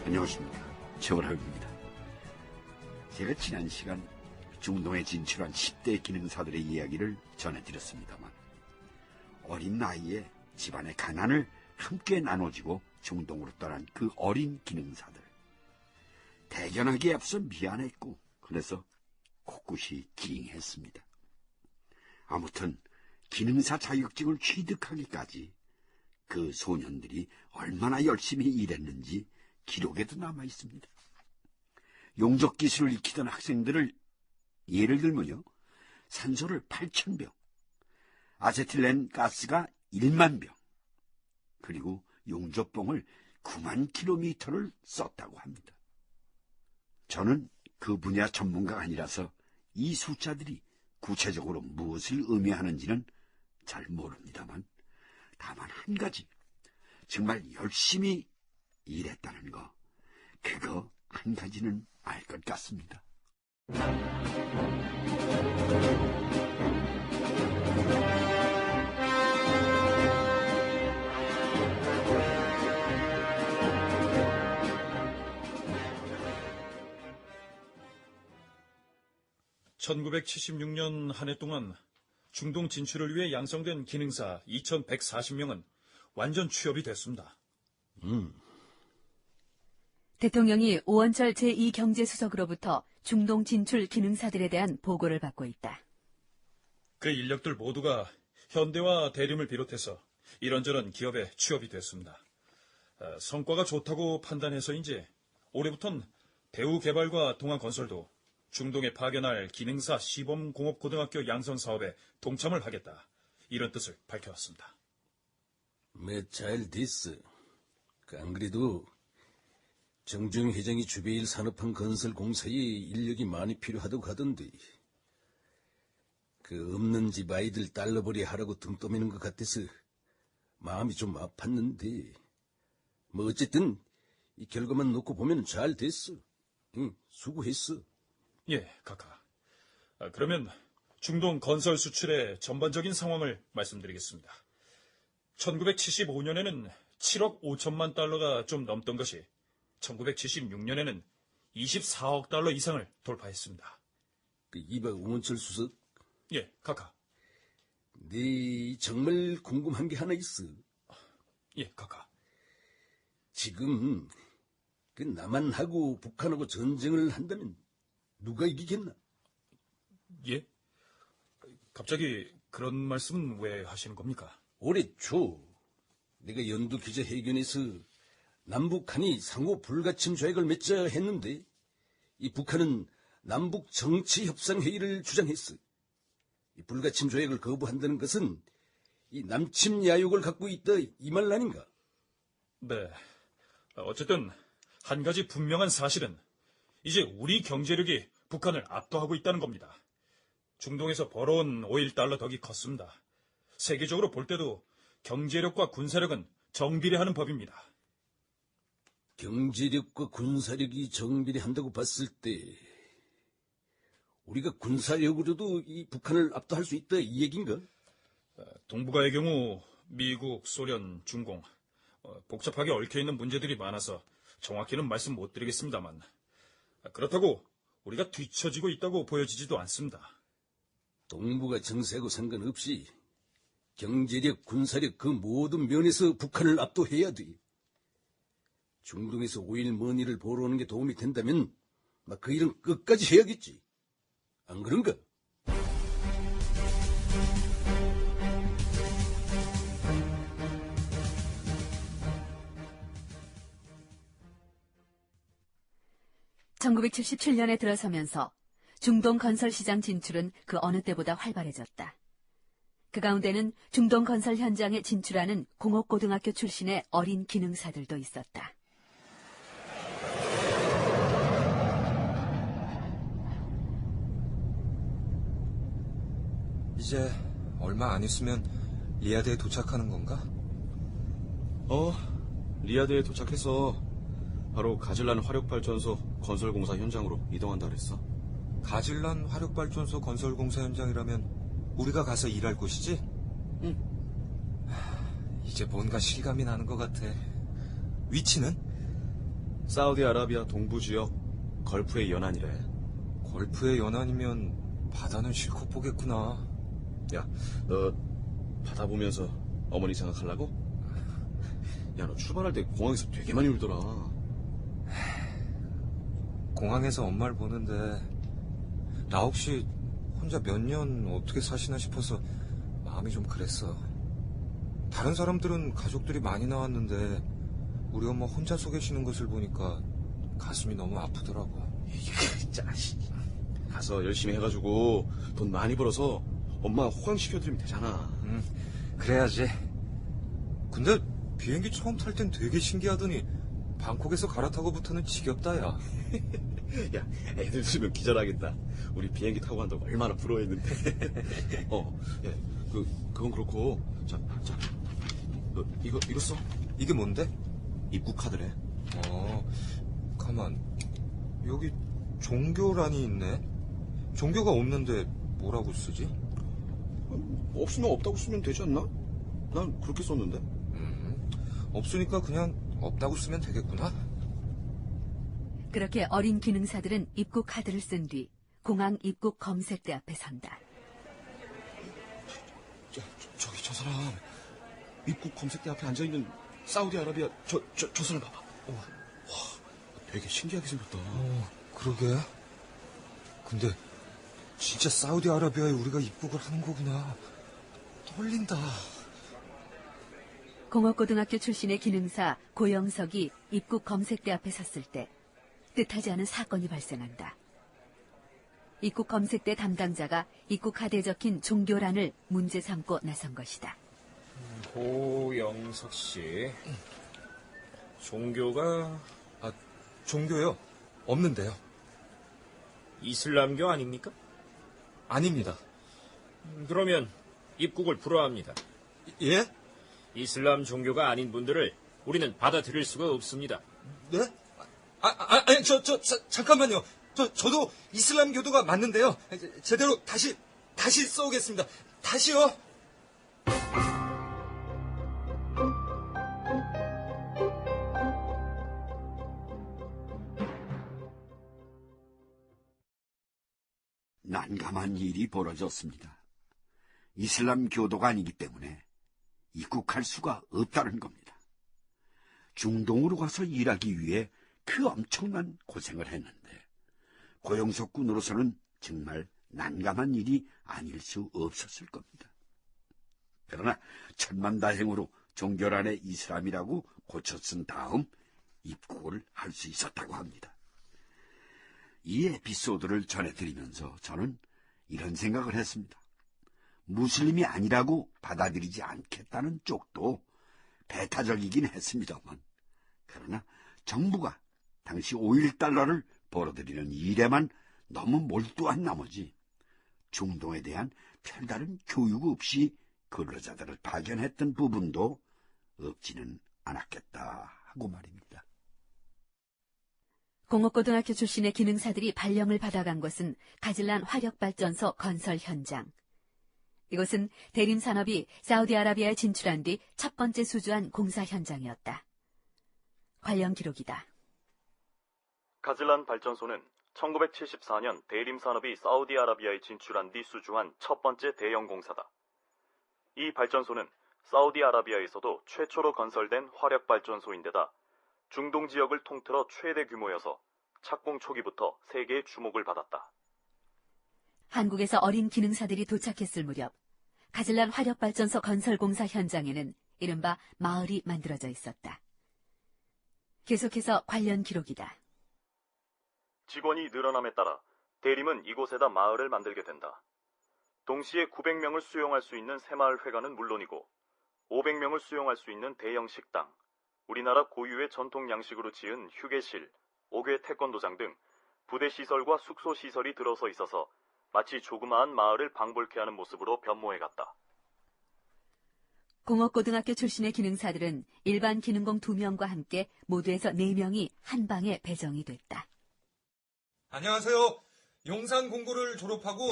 안녕하십니까. 최월학입니다. 제가 지난 시간 중동에 진출한 10대 기능사들의 이야기를 전해드렸습니다만, 어린 나이에 집안의 가난을 함께 나눠지고 중동으로 떠난 그 어린 기능사들. 대견하기에 앞서 미안했고, 그래서 곳곳이 기잉했습니다. 아무튼 기능사 자격증을 취득하기까지 그 소년들이 얼마나 열심히 일했는지 기록에도 남아 있습니다. 용접 기술을 익히던 학생들을 예를 들면요, 산소를 8,000병, 아세틸렌 가스가 1만 병, 그리고 용접봉을 9만 킬로미터를 썼다고 합니다. 저는 그 분야 전문가가 아니라서 이 숫자들이 구체적으로 무엇을 의미하는지는 잘 모릅니다만, 다만 한 가지, 정말 열심히 일했다는 거, 그거 한 가지는 알 것 같습니다. (1976년) 한 해 동안 중동 진출을 위해 양성된 기능사 2,140명은 완전 취업이 됐습니다. 대통령이 오원철 제2경제수석으로부터 중동 진출 기능사들에 대한 보고를 받고 있다. 그 인력들 모두가 현대와 대림을 비롯해서 이런저런 기업에 취업이 됐습니다. 성과가 좋다고 판단해서인지 올해부터는 배후개발과 동아건설도 중동에 파견할 기능사 시범공업고등학교 양성 사업에 동참을 하겠다, 이런 뜻을 밝혀왔습니다. 잘 됐어. 안 그래도 정주영 회장이 주베일 산업한 건설 공사에 인력이 많이 필요하다고 하던데, 그 없는 집 아이들 달러벌이 하라고 등 떠미는 것 같아서 마음이 좀 아팠는데, 어쨌든 이 결과만 놓고 보면 잘 됐어. 응, 수고했어. 예, 카카. 그러면 중동 건설 수출의 전반적인 상황을 말씀드리겠습니다. 1975년에는 7억 5천만 달러가 좀 넘던 것이 1976년에는 24억 달러 이상을 돌파했습니다. 이봐, 오원철 수석. 예, 카카. 네, 정말 궁금한 게 하나 있어. 예, 카카. 지금 남한하고 북한하고 전쟁을 한다면 누가 이기겠나? 예? 갑자기 그런 말씀은 왜 하시는 겁니까? 올해 초 내가 연두 기자회견에서 남북한이 상호 불가침 조약을 맺자 했는데, 이 북한은 남북 정치협상회의를 주장했어. 이 불가침 조약을 거부한다는 것은 이 남침 야욕을 갖고 있다, 이 말 아닌가? 네. 어쨌든 한 가지 분명한 사실은 이제 우리 경제력이 북한을 압도하고 있다는 겁니다. 중동에서 벌어온 오일 달러 덕이 컸습니다. 세계적으로 볼 때도 경제력과 군사력은 정비례하는 법입니다. 경제력과 군사력이 정비례한다고 봤을 때 우리가 군사력으로도 이 북한을 압도할 수 있다, 이 얘기인가? 동북아의 경우 미국, 소련, 중공, 복잡하게 얽혀있는 문제들이 많아서 정확히는 말씀 못 드리겠습니다만, 그렇다고 우리가 뒤처지고 있다고 보여지지도 않습니다. 동북아 정세하고 상관없이 경제력, 군사력 그 모든 면에서 북한을 압도해야 돼. 중동에서 오일 머니를 보러 오는 게 도움이 된다면 그 일은 끝까지 해야겠지. 안 그런가? (1977년에) 들어서면서 중동 건설 시장 진출은 그 어느 때보다 활발해졌다. 그 가운데는 중동 건설 현장에 진출하는 공업고등학교 출신의 어린 기능사들도 있었다. 이제 얼마 안 있으면 리야드에 도착하는 건가? 리야드에 도착해서 바로 가질란 화력발전소 건설공사 현장으로 이동한다 그랬어. 가질란 화력발전소 건설공사 현장이라면 우리가 가서 일할 곳이지? 응. 이제 뭔가 실감이 나는 것 같아. 위치는? 사우디아라비아 동부 지역 걸프의 연안이래. 걸프의 연안이면 바다는 실컷 보겠구나. 야, 너 바다 보면서 어머니 생각하려고? 야, 너 출발할 때 공항에서 되게 많이 울더라. 공항에서 엄마를 보는데 나 혹시 혼자 몇 년 어떻게 사시나 싶어서 마음이 좀 그랬어. 다른 사람들은 가족들이 많이 나왔는데 우리 엄마 혼자 서 계시는 것을 보니까 가슴이 너무 아프더라고. 이게 자식. 가서 열심히 해가지고 돈 많이 벌어서 엄마 호강시켜드리면 되잖아. 그래야지. 근데 비행기 처음 탈 땐 되게 신기하더니 방콕에서 갈아타고부터는 지겹다, 야. 야, 애들 들으면 기절하겠다. 우리 비행기 타고 간다고 얼마나 부러워했는데. 예, 그건 그렇고. 자, 너 이거 써. 이게 뭔데? 입국 카드래. 가만. 여기 종교란이 있네. 종교가 없는데 뭐라고 쓰지? 없으면 없다고 쓰면 되지 않나? 난 그렇게 썼는데. 없으니까 그냥 없다고 쓰면 되겠구나. 그렇게 어린 기능사들은 입국 카드를 쓴 뒤 공항 입국 검색대 앞에 선다. 저기 저 사람 입국 검색대 앞에 앉아있는 사우디아라비아 저 사람 봐봐. 와, 되게 신기하게 생겼다. 그러게. 근데 진짜 사우디아라비아에 우리가 입국을 하는 거구나. 떨린다. 공업고등학교 출신의 기능사 고영석이 입국 검색대 앞에 섰을 때 뜻하지 않은 사건이 발생한다. 입국 검색대 담당자가 입국 카드에 적힌 종교란을 문제 삼고 나선 것이다. 고영석 씨, 종교가 종교요? 없는데요. 이슬람교 아닙니까? 아닙니다. 그러면 입국을 불허합니다. 예? 이슬람 종교가 아닌 분들을 우리는 받아들일 수가 없습니다. 네? 아니, 잠깐만요. 저도 이슬람 교도가 맞는데요. 제대로 다시 써오겠습니다. 다시요. 난감한 일이 벌어졌습니다. 이슬람 교도가 아니기 때문에 입국할 수가 없다는 겁니다. 중동으로 가서 일하기 위해 그 엄청난 고생을 했는데 고영석 군으로서는 정말 난감한 일이 아닐 수 없었을 겁니다. 그러나 천만다행으로 종교란에 이슬람이라고 고쳐 쓴 다음 입국을 할 수 있었다고 합니다. 이 에피소드를 전해드리면서 저는 이런 생각을 했습니다. 무슬림이 아니라고 받아들이지 않겠다는 쪽도 배타적이긴 했습니다만, 그러나 정부가 당시 5.1달러를 벌어들이는 일에만 너무 몰두한 나머지 중동에 대한 별다른 교육 없이 근로자들을 파견했던 부분도 없지는 않았겠다 하고 말입니다. 공업고등학교 출신의 기능사들이 발령을 받아간 곳은 가질란 화력발전소 건설 현장. 이곳은 대림산업이 사우디아라비아에 진출한 뒤 첫 번째 수주한 공사 현장이었다. 관련 기록이다. 가질란 발전소는 1974년 대림산업이 사우디아라비아에 진출한 뒤 수주한 첫 번째 대형 공사다. 이 발전소는 사우디아라비아에서도 최초로 건설된 화력발전소인데다 중동 지역을 통틀어 최대 규모여서 착공 초기부터 세계의 주목을 받았다. 한국에서 어린 기능사들이 도착했을 무렵 가질란 화력발전소 건설 공사 현장에는 이른바 마을이 만들어져 있었다. 계속해서 관련 기록이다. 직원이 늘어남에 따라 대림은 이곳에다 마을을 만들게 된다. 동시에 900명을 수용할 수 있는 새마을 회관은 물론이고 500명을 수용할 수 있는 대형 식당, 우리나라 고유의 전통 양식으로 지은 휴게실, 5개 태권도장 등 부대 시설과 숙소 시설이 들어서 있어서 마치 조그마한 마을을 방불케 하는 모습으로 변모해갔다. 공업고등학교 출신의 기능사들은 일반 기능공 2명과 함께 모두에서 4명이 한 방에 배정이 됐다. 안녕하세요. 용산 공고를 졸업하고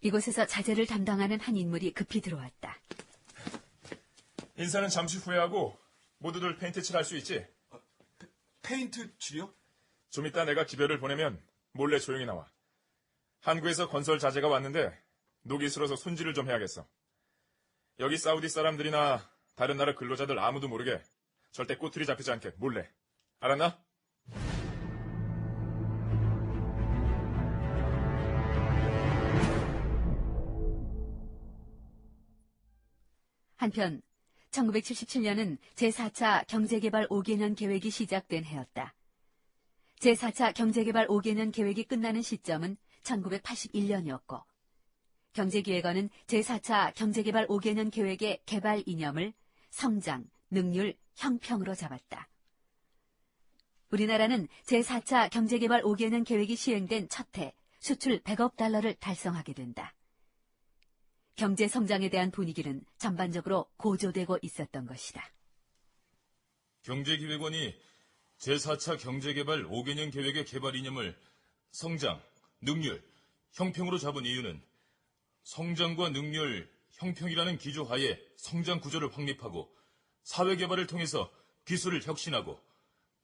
이곳에서 자재를 담당하는 한 인물이 급히 들어왔다. 인사는 잠시 후에 하고 모두들 페인트 칠할 수 있지? 페인트 칠이요? 좀 이따 내가 기별을 보내면 몰래 조용히 나와. 한국에서 건설 자재가 왔는데 녹이 슬어서 손질을 좀 해야겠어. 여기 사우디 사람들이나 다른 나라 근로자들 아무도 모르게 절대 꼬투리 잡히지 않게 몰래. 알았나? 한편 1977년은 제4차 경제개발 5개년 계획이 시작된 해였다. 제4차 경제개발 5개년 계획이 끝나는 시점은 1981년이었고 경제기획원은 제4차 경제개발 5개년 계획의 개발 이념을 성장, 능률, 형평으로 잡았다. 우리나라는 제4차 경제개발 5개년 계획이 시행된 첫 해 수출 100억 달러를 달성하게 된다. 경제 성장에 대한 분위기는 전반적으로 고조되고 있었던 것이다. 경제기획원이 제4차 경제개발 5개년 계획의 개발 이념을 성장, 능률, 형평으로 잡은 이유는 성장과 능률, 형평이라는 기조하에 성장 구조를 확립하고 사회개발을 통해서 기술을 혁신하고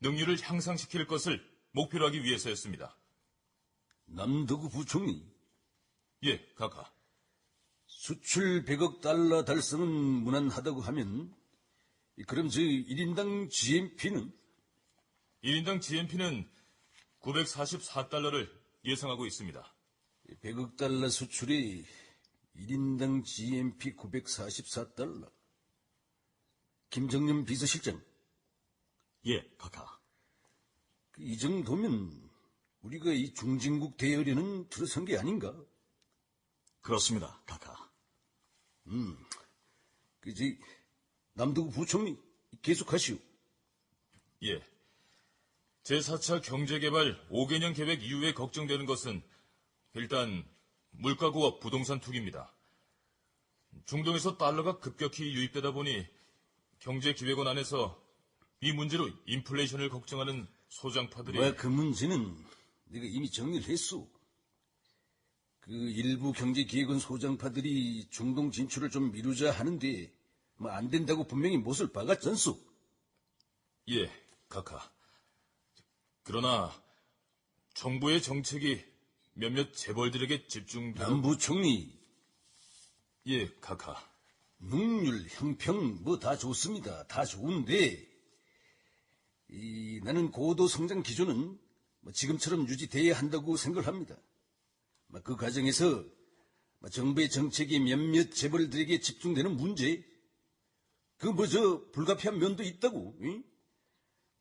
능률을 향상시킬 것을 목표로 하기 위해서였습니다. 남도구 부총리, 예, 카카. 수출 100억 달러 달성은 무난하다고 하면 그럼 저 1인당 GNP는? 1인당 GNP는 944달러를 예상하고 있습니다. 100억 달러 수출에 1인당 GNP 944달러. 김정년 비서실장, 예, 카카. 이 정도면 우리가 이 중진국 대열에는 들어선 게 아닌가? 그렇습니다, 카카. 그지 남도구 부총리 계속하시오. 예. 제4차 경제개발 5개년 계획 이후에 걱정되는 것은 일단 물가고와 부동산 투기입니다. 중동에서 달러가 급격히 유입되다 보니 경제기획원 안에서 이 문제로 인플레이션을 걱정하는 소장파들이 그 문제는 내가 이미 정리를 했소. 그 일부 경제기획원 소장파들이 중동 진출을 좀 미루자 하는데 안 된다고 분명히 못을 박았잖소. 예, 카카. 그러나 정부의 정책이 몇몇 재벌들에게 집중되어 남부총리, 예, 카카. 능률, 형평 뭐 다 좋습니다. 다 좋은데 나는 고도 성장 기조는 지금처럼 유지돼야 한다고 생각을 합니다. 그 과정에서 정부의 정책이 몇몇 재벌들에게 집중되는 문제, 불가피한 면도 있다고. 응?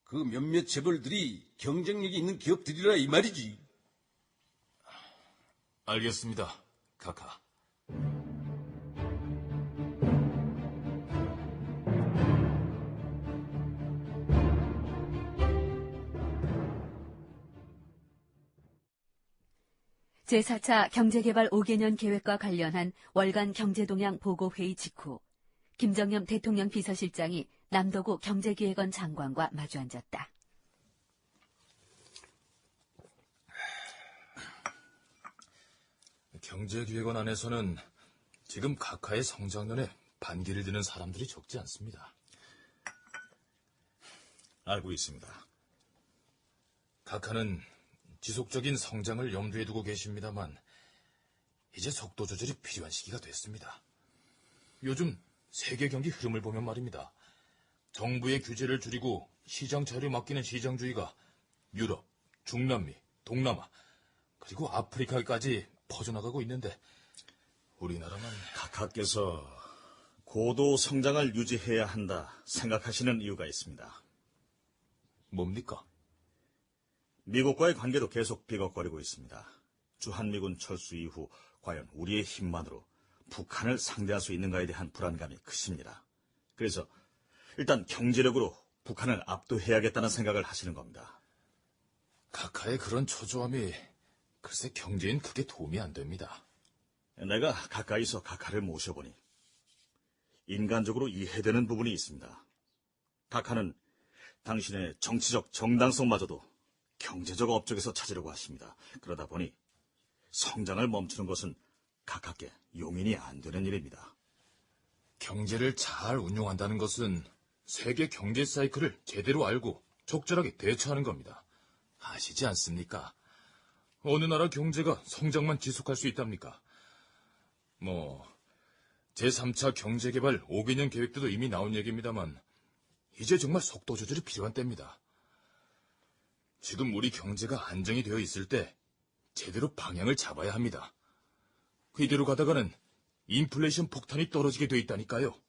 그 몇몇 재벌들이 경쟁력이 있는 기업들이라 이 말이지. 알겠습니다, 카카. 제4차 경제개발 5개년 계획과 관련한 월간 경제동향 보고회의 직후 김정년 대통령 비서실장이 남도구 경제기획원 장관과 마주 앉았다. 경제기획원 안에서는 지금 카카의 성장론에 반기를 드는 사람들이 적지 않습니다. 알고 있습니다. 카카는 지속적인 성장을 염두에 두고 계십니다만 이제 속도 조절이 필요한 시기가 됐습니다. 요즘 세계 경기 흐름을 보면 말입니다. 정부의 규제를 줄이고 시장 자유를 맡기는 시장주의가 유럽, 중남미, 동남아, 그리고 아프리카까지 퍼져나가고 있는데 우리나라만 카카께서 고도 성장을 유지해야 한다 생각하시는 이유가 있습니다. 뭡니까? 미국과의 관계도 계속 비걱거리고 있습니다. 주한미군 철수 이후 과연 우리의 힘만으로 북한을 상대할 수 있는가에 대한 불안감이 크십니다. 그래서 일단 경제력으로 북한을 압도해야겠다는 생각을 하시는 겁니다. 카카의 그런 초조함이 글쎄 경제엔 크게 도움이 안 됩니다. 내가 가까이서 카카를 모셔보니 인간적으로 이해되는 부분이 있습니다. 카카는 당신의 정치적 정당성마저도 경제적 업적에서 찾으려고 하십니다. 그러다 보니 성장을 멈추는 것은 카카께 용인이 안 되는 일입니다. 경제를 잘 운용한다는 것은 세계 경제 사이클을 제대로 알고 적절하게 대처하는 겁니다. 아시지 않습니까? 어느 나라 경제가 성장만 지속할 수 있답니까? 제3차 경제개발 5개년 계획도 이미 나온 얘기입니다만 이제 정말 속도 조절이 필요한 때입니다. 지금 우리 경제가 안정이 되어 있을 때 제대로 방향을 잡아야 합니다. 이대로 가다가는 인플레이션 폭탄이 떨어지게 돼 있다니까요.